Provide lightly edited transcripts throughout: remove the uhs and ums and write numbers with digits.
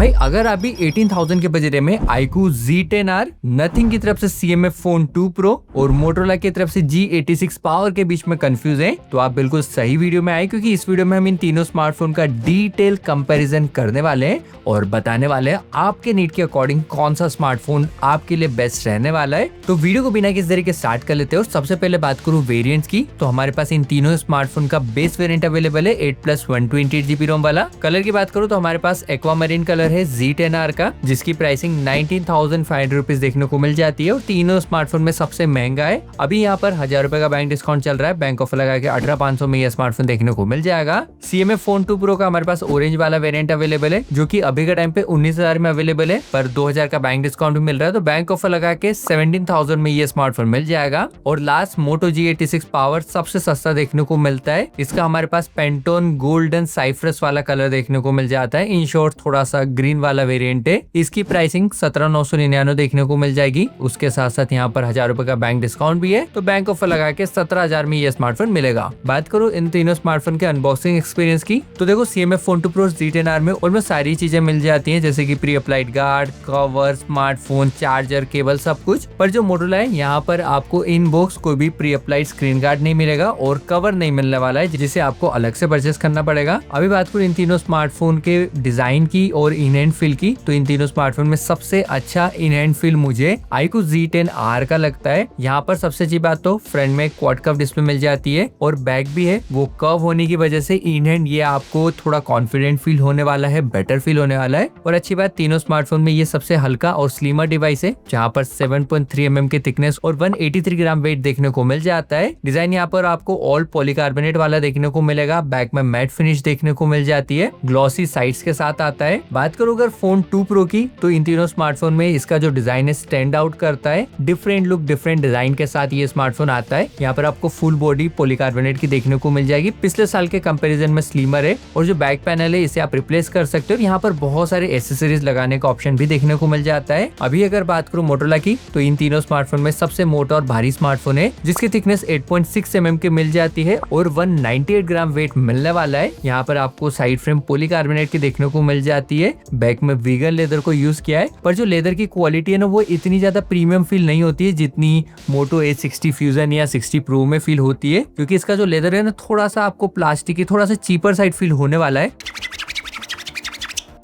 भाई अगर आप भी 18,000 के बजट में iQOO Z10R, नथिंग की तरफ से CMF फोन 2 Pro और मोटोरोला की तरफ से G86 पावर के बीच में कंफ्यूज हैं, तो आप बिल्कुल सही वीडियो में आए, क्योंकि इस वीडियो में हम इन तीनों स्मार्टफोन का डिटेल कंपैरिजन करने वाले हैं और बताने वाले हैं आपके नीड के अकॉर्डिंग कौन सा स्मार्टफोन आपके लिए बेस्ट रहने वाला है। तो वीडियो को बिना किसी तरीके स्टार्ट कर लेते हैं। और सबसे पहले बात करूं वेरिएंट्स की, तो हमारे पास इन तीनों स्मार्टफोन का बेस वेरिएंट अवेलेबल है 8+ 128GB रोम वाला। कलर की बात करूं तो हमारे पास एक्वामरीन कलर है Z10R का, जिसकी प्राइसिंग 19,500 रुपीज देखने को मिल जाती है और तीनों स्मार्टफोन में सबसे महंगा है। अभी यहाँ पर 1000 रुपए का बैंक डिस्काउंट चल रहा है, बैंक ऑफर लगा के 18,500 में यह स्मार्टफोन देखने को मिल जाएगा। CMF फोन 2 Pro का हमारे पास ऑरेंज वाला वेरिएंट अवेलेबल है, जो कि अभी के टाइम पे 19,000 में अवेलेबल है, पर 2,000 का बैंक डिस्काउंट भी मिल रहा है, तो बैंक ऑफर लगा के 17,000 में ये स्मार्टफोन मिल जाएगा। और लास्ट मोटो G86 पावर सबसे सस्ता देखने को मिलता है, इसका हमारे पास पेंटोन गोल्डन साइफ्रस वाला कलर देखने को मिल जाता है। इन शॉर्ट थोड़ा सा ग्रीन वाला वेरिएंट है, इसकी प्राइसिंग 17,999 देखने को मिल जाएगी। उसके साथ साथ यहाँ पर 1000 रुपए का बैंक डिस्काउंट भी है, तो बैंक ऑफर लगा के 17,000 में ये स्मार्टफोन मिलेगा। बात करो इन तीनों स्मार्टफोन के अनबॉक्सिंग एक्सपीरियंस की, तो देखो CMF फोन 2 Pro Z10R में ऑलमोस्ट सारी चीजें मिल जाती हैं, जैसे कि pre applied guard, cover, smartphone, charger, cable, सब कुछ। पर जो मोटोरोला है, यहाँ पर आपको इन बॉक्स कोई भी प्री अप्लाइड स्क्रीन गार्ड नहीं मिलेगा और कवर नहीं मिलने वाला है, जिसे आपको अलग से परचेस करना पड़ेगा। अभी बात करूँ इन तीनों स्मार्टफोन के डिजाइन की और इन हैंड फील की, तो इन तीनों स्मार्टफोन में सबसे अच्छा इन हैंड फील मुझे iQOO Z10R का लगता है। यहाँ पर सबसे अच्छी बात तो फ्रंट में क्वाड कर्व डिस्प्ले मिल जाती है और बैक भी है, वो कर्व होने की वजह से इन हैंड ये आपको थोड़ा कॉन्फिडेंट फील होने वाला है, बेटर फील होने वाला है। और अच्छी बात, तीनों स्मार्टफोन में ये सबसे हल्का और स्लिमर डिवाइस है, जहाँ पर 7.3 mm की थिकनेस और 183 ग्राम वेट देखने को मिल जाता है। डिजाइन यहाँ पर आपको ऑल पॉलीकार्बोनेट वाला देखने को मिलेगा, बैक में मैट फिनिश देखने को मिल जाती है, ग्लॉसी साइड्स के साथ आता है। बात करो अगर फोन 2 Pro की, तो इन तीनों स्मार्टफोन में इसका जो डिजाइन है स्टैंड आउट करता है, डिफरेंट लुक डिफरेंट डिजाइन के साथ ये स्मार्टफोन आता है। यहाँ पर आपको फुल बॉडी पॉलीकार्बोनेट की देखने को मिल जाएगी, पिछले साल के कंपैरिजन में स्लिमर है। और जो बैक पैनल है इसे आप रिप्लेस कर सकते हो, यहाँ पर बहुत सारे एसेसरीज लगाने का ऑप्शन भी देखने को मिल जाता है। अभी अगर बात करूँ मोटोरोला की, तो इन तीनों स्मार्टफोन में सबसे मोटा और भारी स्मार्टफोन है, जिसकी थिकनेस 8.6 mm की मिल जाती है और 198 ग्राम वेट मिलने वाला है। यहाँ पर आपको साइड फ्रेम पॉलीकार्बोनेट की देखने को मिल जाती है, बैक में वीगन लेदर को यूज किया है, पर जो लेदर की क्वालिटी है ना, वो इतनी ज्यादा प्रीमियम फील नहीं होती है जितनी मोटो A60 फ्यूजन या 60 Pro में फील होती है, क्योंकि इसका जो लेदर है ना, थोड़ा सा आपको प्लास्टिक की थोड़ा सा चीपर साइड फील होने वाला है।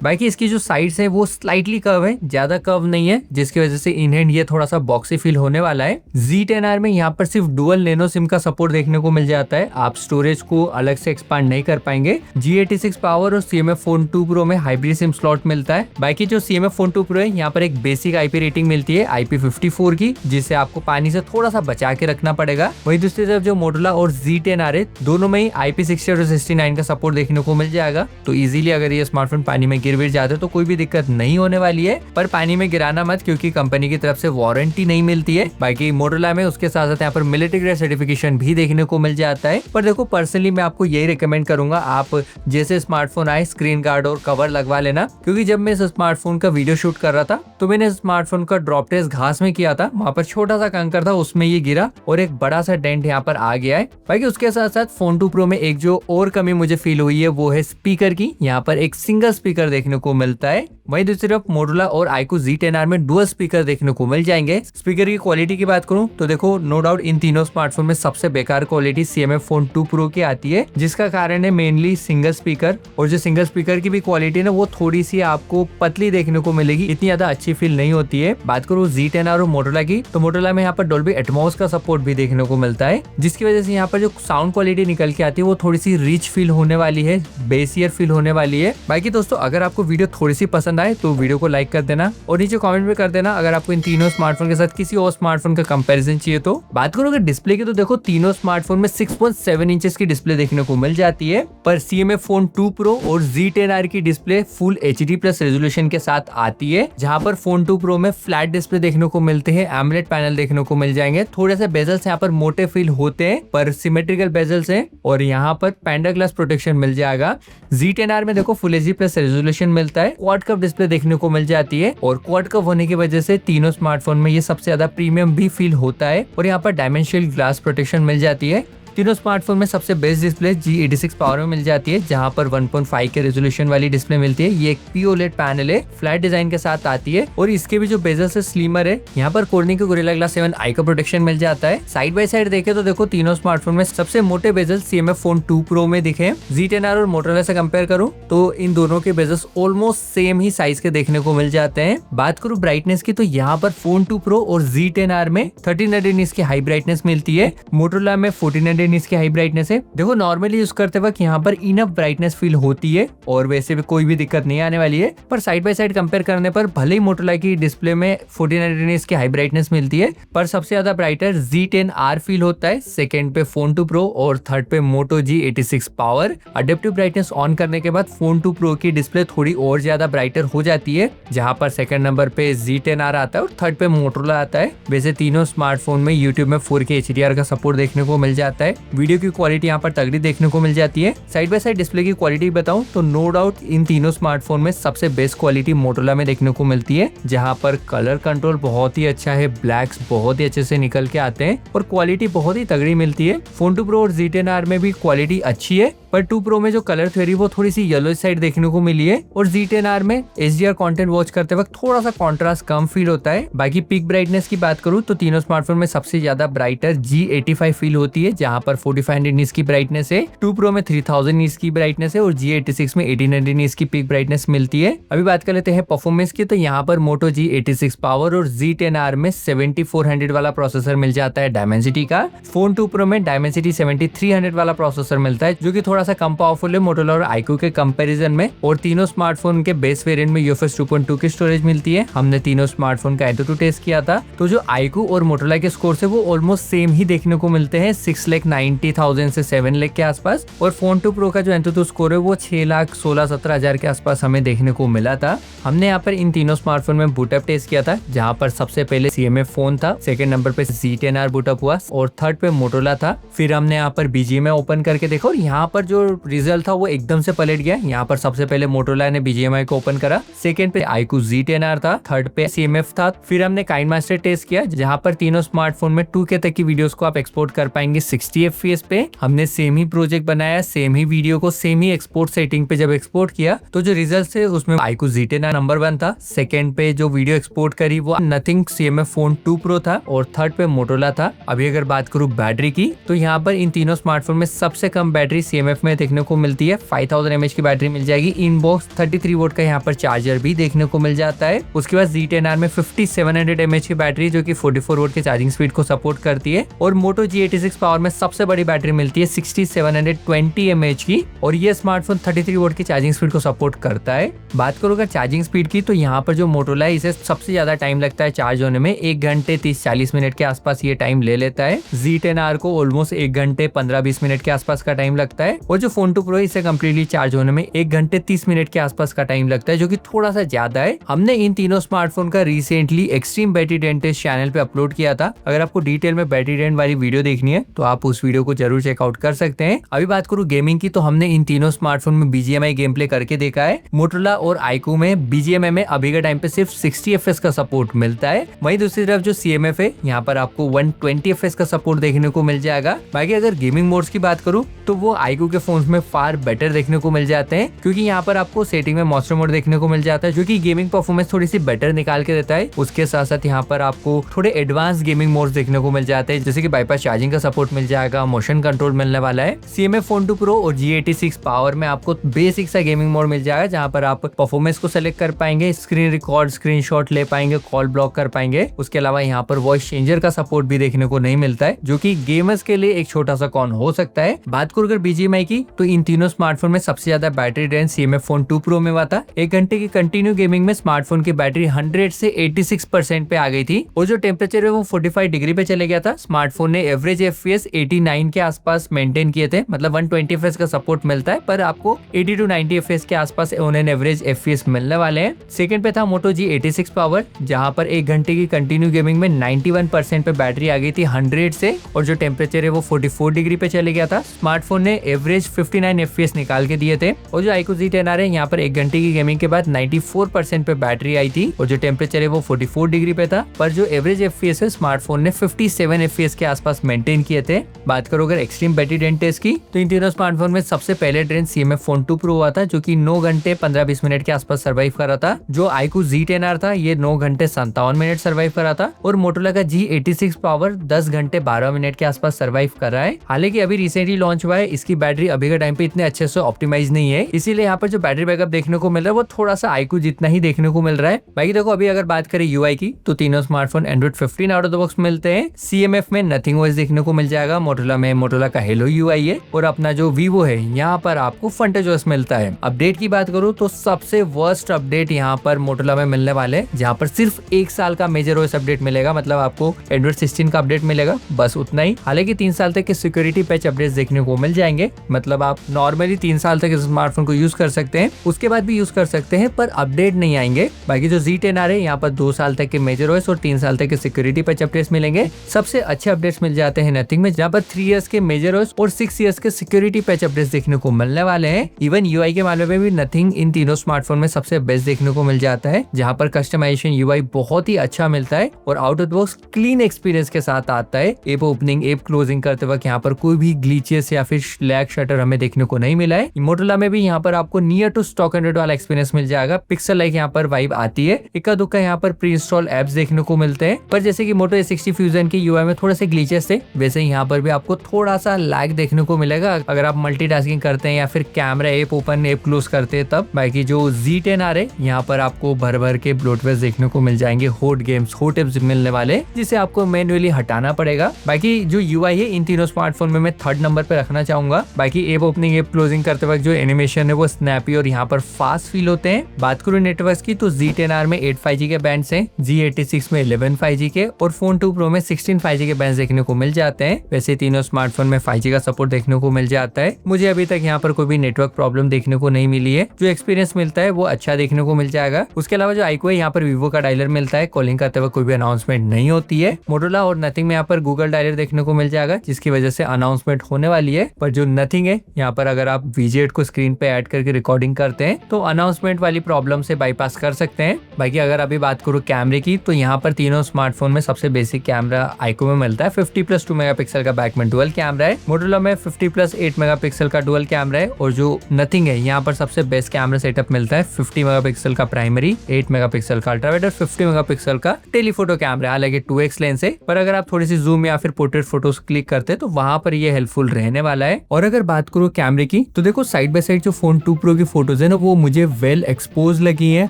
बाकी इसकी जो साइड्स है वो स्लाइटली कर्व है, ज्यादा कर्व नहीं है, जिसकी वजह से इन हैंड ये थोड़ा सा बॉक्सी फील होने वाला है। Z10R में यहाँ पर सिर्फ डुअल नैनो सिम का सपोर्ट देखने को मिल जाता है, आप स्टोरेज को अलग से एक्सपांड नहीं कर पाएंगे। G86 पावर और CMF फोन 2 Pro में हाइब्रिड सिम स्लॉट मिलता है। बाकी जो CMF फोन 2 Pro है, यहाँ पर एक बेसिक IP रेटिंग मिलती है IP54 की, जिससे आपको पानी से थोड़ा सा बचा के रखना पड़ेगा। वहीं दूसरी तरफ जो मोटोरोला और Z10R है, दोनों में ही IP60 और 69 का सपोर्ट देखने को मिल जाएगा, तो इजीली अगर ये स्मार्टफोन पानी में गिर जाते तो कोई भी दिक्कत नहीं होने वाली है। पर पानी में गिराना मत, क्योंकि कंपनी की तरफ से वारंटी नहीं मिलती है। बाकी मोटोरोला में उसके साथ साथ यहाँ पर मिलिट्री ग्रेड सर्टिफिकेशन भी देखने को मिल जाता है। पर देखो पर्सनली मैं आपको यही रिकमेंड करूंगा, आप जैसे स्मार्टफोन आए स्क्रीन गार्ड और कवर लगवा लेना, क्योंकि जब मैं इस स्मार्टफोन का वीडियो शूट कर रहा था, तो मैंने स्मार्टफोन का ड्रॉप टेस्ट घास में किया था, वहां पर छोटा सा कंकर था, उसमें ये गिरा और एक बड़ा सा डेंट यहाँ पर आ गया है। बाकी उसके साथ साथ फोन 2 Pro में एक जो और कमी मुझे फील हुई है, वो है स्पीकर की। यहाँ पर एक सिंगल स्पीकर देखने को मिलता है। वहीं दूसरी तरफ मोटोरोला और iQOO Z10R में डुअल स्पीकर देखने को मिल जाएंगे। स्पीकर की क्वालिटी की बात करूं तो देखो नो डाउट इन तीनों स्मार्टफोन में सबसे बेकार क्वालिटी CMF फोन 2 Pro की आती है, जिसका कारण है मेनली सिंगल स्पीकर। और जो सिंगल स्पीकर की भी क्वालिटी है वो थोड़ी सी आपको पतली देखने को मिलेगी, इतनी ज्यादा अच्छी फील नहीं होती है। बात करूं Z10R और मोटोरोला की, तो मोटोरोला में यहाँ पर डॉल्बी एटमॉस का सपोर्ट भी देखने को मिलता है, जिसकी वजह से यहाँ पर जो साउंड क्वालिटी निकल के आती है वो थोड़ी सी रिच फील होने वाली है, बेसियर फील होने वाली है। बाकी दोस्तों अगर आपको वीडियो थोड़ी सी पसंद आए तो वीडियो को लाइक कर देना और नीचे कमेंट भी कर देना अगर आपको इन तीनों स्मार्टफोन के साथ किसी और स्मार्टफोन का कंपैरिजन चाहिए तो। बात करो अगर डिस्प्ले की, तो देखो तीनों स्मार्टफोन में 6.7 इंचेस की डिस्प्ले देखने को मिल जाती है, पर CMF फोन 2 Pro और Z10R की डिस्प्ले फुल HD+ रेजोल्यूशन के साथ आती है, जहां पर फोन 2 Pro में फ्लैट डिस्प्ले देखने को मिलते हैं, एमोलेड पैनल देखने को मिल जाएंगे, थोड़े से बेजल्स यहाँ पर मोटे फील होते हैं पर सिमेट्रिकल बेजल्स हैं, और यहाँ पर पैंडा ग्लास प्रोटेक्शन मिल जाएगा। Z10R में देखो फुल HD+ रेजोल्यूशन मिलता है, क्वाड कर्व डिस्प्ले देखने को मिल जाती है, और क्वाड कर्व होने की वजह से तीनों स्मार्टफोन में ये सबसे ज्यादा प्रीमियम भी फील होता है, और यहाँ पर डायमेंशियल ग्लास प्रोटेक्शन मिल जाती है। तीनों स्मार्टफोन में सबसे बेस्ट डिस्प्ले G86 पावर में मिल जाती है, जहां पर 1.5 के रेजोल्यूशन वाली डिस्प्ले मिलती है। ये एक POLED पैनल है, फ्लैट डिजाइन के साथ आती है और इसके भी जो बेजल्स है स्लिमर है। यहाँ पर Corning के Gorilla Glass 7 आई का प्रोटेक्शन मिल जाता है। साइड बाय साइड देखे तो देखो तीनों स्मार्टफोन में सबसे मोटे बेजल CMF Phone 2 Pro में दिखे। Z10R और Motorola से कंपेयर करूं तो इन दोनों के बेजल्स ऑलमोस्ट सेम ही साइज के देखने को मिल जाते हैं। बात करूं ब्राइटनेस की तो यहाँ पर Phone 2 Pro और Z10R में 1300 nits की हाई ब्राइटनेस मिलती है, Motorola में 1400 nits की हाई ब्राइटनेस है। देखो नॉर्मली यूज करते वक्त यहाँ पर इनफ ब्राइटनेस फील होती है और वैसे भी कोई भी दिक्कत नहीं आने वाली है, पर साइड बाय साइड कंपेयर करने पर भले ही Motorola की डिस्प्ले में 1400 nits की हाई ब्राइटनेस मिलती है, पर सबसे ज्यादा ब्राइटर Z10R फील होता है, सेकंड पे Phone 2 Pro और थर्ड पे Moto G86 power. Adaptive brightness on करने के बाद Phone 2 Pro की डिस्प्ले थोड़ी और ज्यादा ब्राइटर हो जाती है, जहां पर सेकंड नंबर पे Z10R आता है और थर्ड पे Motorola आता है। वैसे तीनों स्मार्टफोन में YouTube में 4K HDR का सपोर्ट देखने को मिल जाता है। वीडियो की क्वालिटी यहाँ पर तगड़ी देखने को मिल जाती है। साइड बाय साइड डिस्प्ले की क्वालिटी बताऊं तो नो डाउट इन तीनों स्मार्टफोन में सबसे बेस्ट क्वालिटी Motorola में देखने को मिलती है, जहां पर कलर कंट्रोल बहुत ही अच्छा है, ब्लैक्स बहुत ही अच्छे से निकल के आते हैं और क्वालिटी बहुत ही तगड़ी मिलती है। Phone 2 Pro और Z10R में भी क्वालिटी अच्छी है, पर 2 Pro में जो कलर थ्योरी वो थोड़ी सी येलो साइड देखने को मिली है और Z10R में HDR कंटेंट वॉच करते वक्त थोड़ा सा कॉन्ट्रास्ट कम फील होता है। बाकी पीक ब्राइटनेस की बात करूं तो तीनों स्मार्टफोन में सबसे ज्यादा ब्राइटर G85 फील होती है, जहां पर 4500 nits की ब्राइटनेस है, 2 Pro में 3000 nits की ब्राइटनेस है और G86 में 1800 nits की पीक ब्राइटनेस मिलती है। अभी बात कर लेते हैं परफॉर्मेंस की, तो यहाँ पर Moto G86 पावर और Z10R में 7400 वाला प्रोसेसर मिल जाता है Dimensity का। Phone 2 Pro में Dimensity 7300 वाला प्रोसेसर मिलता है, जो कि थोड़ा सा कम पावरफुल है Motorola और iQOO के कंपैरिजन में, और तीनों स्मार्टफोन के बेस वेरिएंट में UFS 2.2 की स्टोरेज मिलती है। हमने तीनों स्मार्टफोन का AnTuTu टेस्ट किया था, तो जो iQOO और Motorola के स्कोर से वो ऑलमोस्ट सेम ही देखने को मिलते हैं, 6,90,000 से 7 लाख के आसपास। और Phone 2 Pro का जो AnTuTu स्कोर है वो 6,16,17,000 के आसपास हमें देखने को मिला था। हमने यहाँ पर इन तीनों स्मार्टफोन में बूटअप टेस्ट किया था, जहाँ पर सबसे पहले CMF फोन था, सेकंड नंबर पे Z10R बूटअप हुआ और थर्ड पे Motorola था। फिर हमने यहाँ पर BGMI ओपन करके देखा और यहाँ पर जो रिजल्ट था वो एकदम से पलट गया। यहाँ पर सबसे पहले Motorola ने BGMI को ओपन करा, सेकंड पे iQOO Z10R था, थर्ड पे CMF था। फिर हमने KineMaster टेस्ट किया, जहाँ पर तीनों स्मार्टफोन में 2K तक की वीडियोस को आप एक्सपोर्ट कर पाएंगे 60 FPS पे। हमने सेम ही प्रोजेक्ट बनाया, सेम ही वीडियो को सेम ही एक्सपोर्ट सेटिंग पे जब एक्सपोर्ट किया तो जो रिजल्ट थे उसमें iQOO Z10R नंबर 1 था, सेकंड पे जो वीडियो एक्सपोर्ट करी वो Nothing CMF Phone 2 Pro था और थर्ड पे Motorola था। अभी अगर बात करूं बैटरी की तो यहाँ पर इन तीनों स्मार्टफोन में सबसे कम बैटरी CMF में देखने को मिलती है, 5000 mAh की बैटरी मिल जाएगी। इनबॉक्स 33 वोल्ट का यहाँ पर चार्जर भी देखने को मिल जाता है। उसके बाद Z10R में 5700 mAh की बैटरी जो कि 44 वोल्ट के चार्जिंग स्पीड को सपोर्ट करती है, और Moto G86 पावर में सबसे बड़ी बैटरी मिलती है 6720 mAh की, और ये स्मार्टफोन 33 वोल्ट की चार्जिंग स्पीड को सपोर्ट करता है। बात करो अगर चार्जिंग स्पीड की तो यहाँ पर जो Motorola है इसे सबसे ज्यादा टाइम लगता है चार्ज होने में, 1 घंटे 30-40 मिनट के आसपास ये टाइम ले लेता है। Z10R को ऑलमोस्ट 1 घंटे 15-20 मिनट के आसपास का टाइम लगता है, और जो Phone 2 Pro इसे कम्प्लीटली चार्ज होने में 1 घंटे 30 मिनट के आसपास का टाइम लगता है, जो कि थोड़ा सा ज्यादा है। हमने इन तीनों स्मार्टफोन का recently extreme battery drain test channel पे अपलोड किया था। अगर आपको डिटेल में बैटरी ड्रेन वाली वीडियो देखनी है तो आप उस वीडियो को जरूर चेकआउट कर सकते हैं। अभी बात करूं गेमिंग की तो हमने इन तीनों स्मार्टफोन में BGMI गेम प्ले करके देखा है। Motorola और iQOO में BGMI में अभी के टाइम पे सिर्फ 60 FPS का सपोर्ट मिलता है, वहीं दूसरी तरफ जो CMF है यहाँ पर आपको 120 FPS का सपोर्ट देखने को मिल जाएगा। बाकी अगर गेमिंग मोड्स की बात करूं तो वो iQOO के फोन्स में फार बेटर देखने को मिल जाते हैं, क्योंकि यहाँ पर आपको सेटिंग में मॉन्स्टर मोड देखने को मिल जाता है, जो कि गेमिंग परफॉर्मेंस थोड़ी सी बेटर निकाल के देता है। उसके साथ साथ यहाँ पर आपको थोड़े एडवांस गेमिंग मोड्स देखने को मिल जाते हैं, जैसे कि बाईपास चार्जिंग का सपोर्ट मिल जाएगा, मोशन कंट्रोल मिलने वाला है। CMF Phone 2 Pro और G86 पावर में आपको बेसिक सा गेमिंग मोड मिल जाएगा, जहाँ पर आप परफॉर्मेंस को सेलेक्ट कर पाएंगे, स्क्रीन रिकॉर्ड, स्क्रीनशॉट ले पाएंगे, कॉल ब्लॉक कर पाएंगे। उसके अलावा यहाँ पर वॉइस चेंजर का सपोर्ट भी देखने को नहीं मिलता है, जो कि गेमर्स के लिए एक छोटा सा कॉन हो सकता है। बात करूं अगर BGMI की तो इन तीनों स्मार्टफोन में सबसे ज्यादा battery drain CMF Phone 2 Pro में हुआ था। 1 घंटे की कंटिन्यू गेमिंग में स्मार्टफोन की बैटरी 100 से 86% पे आ गई थी, और जो टेम्परेचर है वो 45 डिग्री पे चले गया था। स्मार्टफोन ने एवरेज FPS 89 के आसपास मेंटेन किए थे, मतलब 120 FPS का सपोर्ट मिलता है, पर आपको 80 to 90 FPS के आसपास उन्हें एवरेज FPS मिलने वाले हैं। सेकंड पे था Moto G86 पावर, जहां पर 1 घंटे की कंटिन्यू गेमिंग में 91% पे बैटरी आ गई थी 100 से, और जो टेम्परेचर है वो 44 डिग्री पे चले गया था। स्मार्टफोन ने एवरेज 59 FPS निकाल के दिए थे, और जो iQOO Z10R है यहाँ पर 1 घंटे की गेमिंग के बाद 94% पे बैटरी आई थी, और जो टेम्परेचर है वो 44 डिग्री पे था, पर जो एवरेज FPS है स्मार्टफोन ने 57 FPS के आसपास मेंटेन किए थे। बात करो अगर एक्सट्रीम बैटरी ड्रेन टेस्ट की, तो इन तीनों स्मार्टफोन में सबसे पहले ड्रेन CMF Phone 2 Pro हुआ था, जो कि 9 घंटे 15-20 मिनट के आसपास सर्वाइव करा था। जो iQOO Z10R था ये 9 घंटे 57 मिनट सर्वाइव करा था, और मोटोरोला का G86 पावर 10 घंटे 12 मिनट के आसपास सर्वाइव कर रहा है। हालांकि अभी रिसेंटली लॉन्च हुआ है, इसकी बैटरी अभी के टाइम पे इतने अच्छे से ऑप्टिमाइज नहीं है, इसीलिए यहाँ पर जो बैटरी बैकअप देखने को मिल रहा है वो थोड़ा सा iQOO जितना ही देखने को मिल रहा है। बाकी देखो अभी अगर बात करें UI की, तो तीनों smartphone Android 15 out of the box मिलते हैं। CMF में नथिंग OS देखने को मिल जाएगा, मोटोरोला में मोटोरोला का Hello UI है, और अपना जो Vivo है यहाँ पर आपको फ्रंटेज OS मिलता है। अपडेट की बात करूँ तो सबसे वर्स्ट अपडेट यहाँ पर मोटोरोला में मिलने वाले, जहाँ पर सिर्फ 1 साल का मेजर OS अपडेट मिलेगा, मतलब आपको Android 16 का अपडेट मिलेगा, बस उतना ही। हालांकि 3 साल तक के सिक्योरिटी पैच अपडेट्स देखने को मिल जाएंगे, मतलब आप नॉर्मली 3 साल तक इस स्मार्टफोन को यूज कर सकते हैं, उसके बाद भी यूज कर सकते हैं, पर अपडेट नहीं आएंगे। बाकी जो Z10R है यहाँ पर 2 साल तक के मेजर OS और 3 साल तक के सिक्योरिटी पैच अपडेट्स मिलेंगे। सबसे अच्छे अपडेट्स मिल जाते हैं नथिंग में, जहाँ पर 3 इयर्स के मेजर OS और 6 इयर्स के सिक्योरिटी पैच अपडेट्स देखने को मिलने वाले हैं। इवन UI के मामले में भी नथिंग इन तीनों स्मार्टफोन में सबसे बेस्ट देखने को मिल जाता है, जहाँ पर कस्टमाइजेशन UI बहुत ही अच्छा मिलता है और out of the box clean experience के साथ आता है। ऐप ओपनिंग ऐप क्लोजिंग करते वक्त यहाँ पर कोई भी ग्लिचेस या फिर लैग शटर हमें देखने को नहीं मिला है। मोटोरोला में भी यहाँ पर आपको नियर टू स्टॉक एंड्रॉइड वाला एक्सपीरियंस मिल जाएगा, पिक्सल लाइक यहाँ पर वाइब आती है। इक्का दुक्का यहाँ पर प्री इंस्टॉल एप्स देखने को मिलते हैं, पर जैसे कि Moto A60 Fusion के UI में थोड़े से ग्लिचेस थे, वैसे यहाँ पर भी आपको थोड़ा सा लैग देखने को मिलेगा अगर आप मल्टीटास्किंग करते हैं या फिर camera app open app close करते हैं तब। बाकी जो Z10R है यहाँ पर आपको भर भर के ब्लोटवेयर देखने को मिल जाएंगे, हॉट गेम्स हॉट एप्स मिलने वाले, जिसे आपको मैन्युअली हटाना पड़ेगा। बाकी जो UI है इन तीनों स्मार्टफोन में मैं 3rd नंबर पे रखना चाहूंगा। बाकी ऐप ओपनिंग ऐप क्लोजिंग करते वक्त जो एनिमेशन है वो स्नैपी और यहाँ पर फास्ट फील होते हैं। बात करूँ नेटवर्क की, तो Z10R में 8 5G के बैंड्स हैं, G86 में 11 5G के और Phone 2 Pro में 16 5G के बैंड्स देखने को मिल जाते हैं। वैसे तीनों स्मार्टफोन में 5G का सपोर्ट देखने को मिल जाता है। मुझे अभी तक यहाँ पर कोई भी नेटवर्क प्रॉब्लम देखने को नहीं मिली है, जो एक्सपीरियंस मिलता है वो अच्छा देखने को मिल जाएगा। उसके अलावा जो iQOO है यहाँ पर Vivo का डायलर मिलता है, कॉलिंग करते वक्त कोई भी अनाउंसमेंट नहीं होती है। मोटोरोला और नथिंग में यहाँ पर गूगल डायलर देखने को मिल जाएगा, जिसकी वजह से अनाउंसमेंट होने वाली है। पर जो नथिंग है यहाँ पर अगर आप VJ8 को स्क्रीन पे ऐड करके रिकॉर्डिंग करते हैं तो अनाउंसमेंट वाली प्रॉब्लम से बाईपास कर सकते हैं। बाकी अगर अभी बात करूँ कैमरे की, तो यहाँ पर तीनों स्मार्टफोन में सबसे बेसिक कैमरा iQOO में मिलता है। 50+2 मेगापिक्सल का बैक में डुअल कैमरा है, मोटोरोला में 50+8 मेगापिक्सल का डुअल कैमरा है, और जो नथिंग है यहाँ पर सबसे बेस्ट कैमरा सेटअप मिलता है। 50 मेगापिक्सल का प्राइमरी, 8 मेगापिक्सल का अल्ट्रावाइड और 50 मेगापिक्सल का टेलीफोटो कैमरा। हालांकि 2x लेंस है, पर अगर आप थोड़ी सी जूम या फिर पोर्ट्रेट फोटोज क्लिक करते हैं तो वहां पर ये हेल्पफुल रहने वाला है। और अगर बात करूँ कैमरे की, तो देखो साइड बाय साइड जो Phone 2 Pro की फोटोज है ना, वो मुझे वेल एक्सपोज लगी है।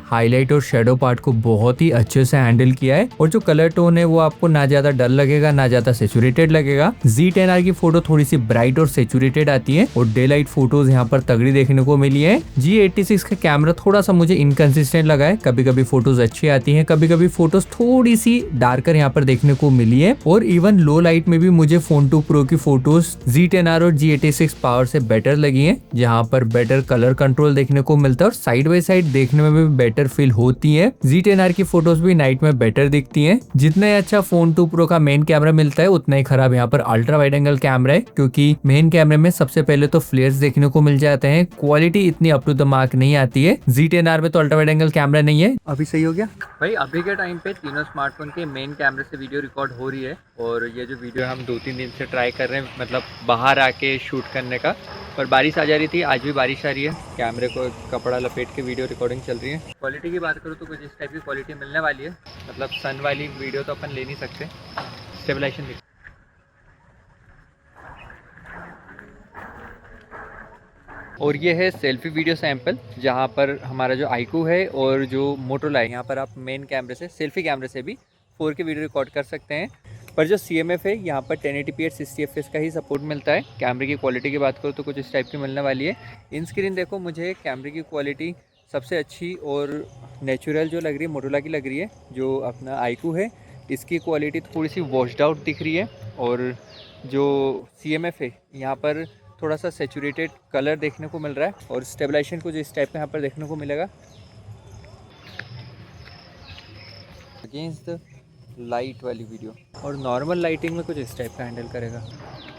हाईलाइट और शेडो पार्ट को बहुत ही अच्छे से हैंडल किया है, और जो कलर टोन है वो आपको ना ज्यादा डल लगेगा ना ज्यादा सेचुरेटेड लगेगा। Z10R की फोटो थोड़ी सी ब्राइट और सेचुरेटेड आती है, और डे लाइट फोटोज यहाँ पर तगड़ी देखने को मिली है। G86 का कैमरा थोड़ा सा मुझे इनकंसिस्टेंट लगा है, कभी कभी फोटोज अच्छी आती है, कभी कभी फोटोज थोड़ी सी डार्कर यहाँ पर देखने को मिली है। और इवन लो लाइट में भी मुझे Phone 2 Pro की फोटोज Z10R और G86 पावर से बेटर लगी है, जहाँ पर बेटर कलर कंट्रोल देखने को मिलता है और साइड बाय साइड देखने में भी बेटर फील होती है। Z10R की फोटोज भी नाइट में बेटर दिखती हैं। जितना ही अच्छा Phone 2 Pro का मेन कैमरा मिलता है, उतना ही खराब यहाँ पर अल्ट्रा वाइड एंगल कैमरा है, क्योंकि मेन कैमरे में सबसे पहले तो फ्लेयर्स देखने को मिल जाते हैं, क्वालिटी इतनी अप टू द मार्क नहीं आती है। Z10R में तो अल्ट्रा वाइड एंगल कैमरा नहीं है। अभी सही हो गया भाई। अभी के टाइम पे तीनों स्मार्टफोन के मेन कैमरे से वीडियो रिकॉर्ड हो रही है, और ये जो वीडियो हम 2-3 दिन से ट्राई कर रहे हैं, मतलब बाहर आके शूट करने का, पर बारिश आ जा रही थी, आज भी बारिश आ रही है। कैमरे को कपड़ा लपेट के वीडियो रिकॉर्डिंग चल रही है। क्वालिटी की बात करूँ तो कुछ इस टाइप की क्वालिटी मिलने वाली है, मतलब सन वाली वीडियो तो अपन ले नहीं सकते। स्टेबलाइजेशन देखो, और ये है सेल्फी वीडियो सैंपल, जहाँ पर हमारा जो iQOO है और जो मोटोरोला है, यहाँ पर आप मेन कैमरे से सेल्फी कैमरे से भी 4K वीडियो रिकॉर्ड कर सकते हैं। पर जो CMF है यहाँ पर 1080p 60 fps का ही सपोर्ट मिलता है। कैमरे की क्वालिटी की बात करूँ तो कुछ इस टाइप की मिलने वाली है। इन स्क्रीन देखो, मुझे कैमरे की क्वालिटी सबसे अच्छी और नेचुरल जो लग रही है मोटोरोला की लग रही है। जो अपना iQOO है इसकी क्वालिटी थोड़ी सी वॉश्ड आउट दिख रही है, और जो CMF है यहाँ पर थोड़ा सा सेचुरेटेड कलर देखने को मिल रहा है, और स्टेबलाइजेशन कुछ इस टाइप में यहाँ पर देखने को मिलेगा। अगेंस्ट द लाइट वाली वीडियो, और नॉर्मल लाइटिंग में कुछ इस टाइप का हैंडल करेगा।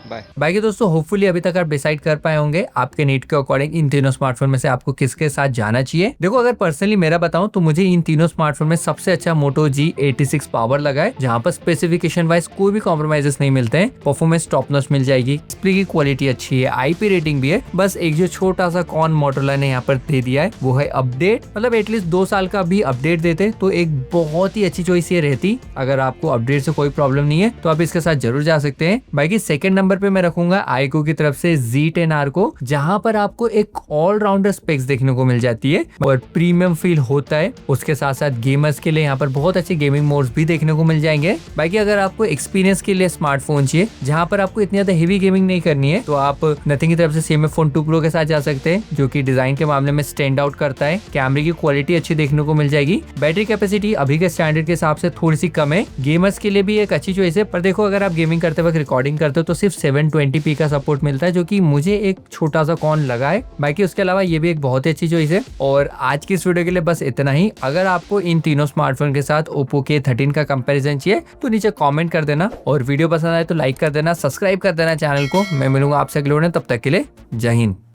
बाय। बाकी दोस्तों होपफुली अभी तक आप डिसाइड कर पाए होंगे आपके नीड के अकॉर्डिंग इन तीनों स्मार्टफोन में से आपको किसके साथ जाना चाहिए। देखो अगर पर्सनली मेरा बताऊं तो मुझे इन तीनों स्मार्टफोन में सबसे अच्छा मोटो G86 पावर लगा है, जहां पर स्पेसिफिकेशन वाइज कोई भी कॉम्प्रोमाइजेस नहीं मिलते हैं। परफॉर्मेंस टॉप नॉच मिल जाएगी, डिस्प्ले की क्वालिटी अच्छी है, IP रेटिंग भी है। बस एक जो छोटा सा कॉन मोटोरोला ने यहाँ पर दे दिया है वो है अपडेट, मतलब एटलीस्ट 2 साल का भी अपडेट देते तो एक बहुत ही अच्छी चॉइस ये रहती। अगर आपको अपडेट से कोई प्रॉब्लम नहीं है तो आप इसके साथ जरूर जा सकते हैं। बाकी सेकंड नंबर पे मैं रखूंगा iQOO की तरफ से Z10R को, जहां पर आपको एक ऑलराउंडर स्पेक्स देखने को मिल जाती है और प्रीमियम फील होता है। उसके साथ साथ गेमर्स के लिए यहाँ पर बहुत अच्छे गेमिंग मोड्स भी देखने को मिल जाएंगे। बाकी अगर आपको एक्सपीरियंस के लिए स्मार्टफोन चाहिए जहां पर आपको इतनी ज्यादा हेवी गेमिंग नहीं करनी है तो आप नथिंग की तरफ से CMF Phone 2 Pro के साथ जा सकते हैं, जो कि डिजाइन के मामले में स्टैंड आउट करता है। कैमरे की क्वालिटी अच्छी देखने को मिल जाएगी। बैटरी कैपेसिटी अभी के स्टैंडर्ड के हिसाब से थोड़ी सी कम है, गेमर्स के लिए भी एक अच्छी चॉइस है। पर देखो अगर आप गेमिंग करते वक्त रिकॉर्डिंग करते हो तो सिर्फ 720p का सपोर्ट मिलता है, जो कि मुझे एक छोटा सा कॉन लगा है। बाकी उसके अलावा ये भी एक बहुत ही अच्छी चॉइस है। और आज की इस वीडियो के लिए बस इतना ही। अगर आपको इन तीनों स्मार्टफोन के साथ Oppo K13 का कंपैरिजन चाहिए तो नीचे कमेंट कर देना, और वीडियो पसंद आए तो लाइक कर देना, सब्सक्राइब कर देना चैनल को। मैं मिलूंगा आपसे अगले वीडियो में, तब तक के लिए जय हिंद।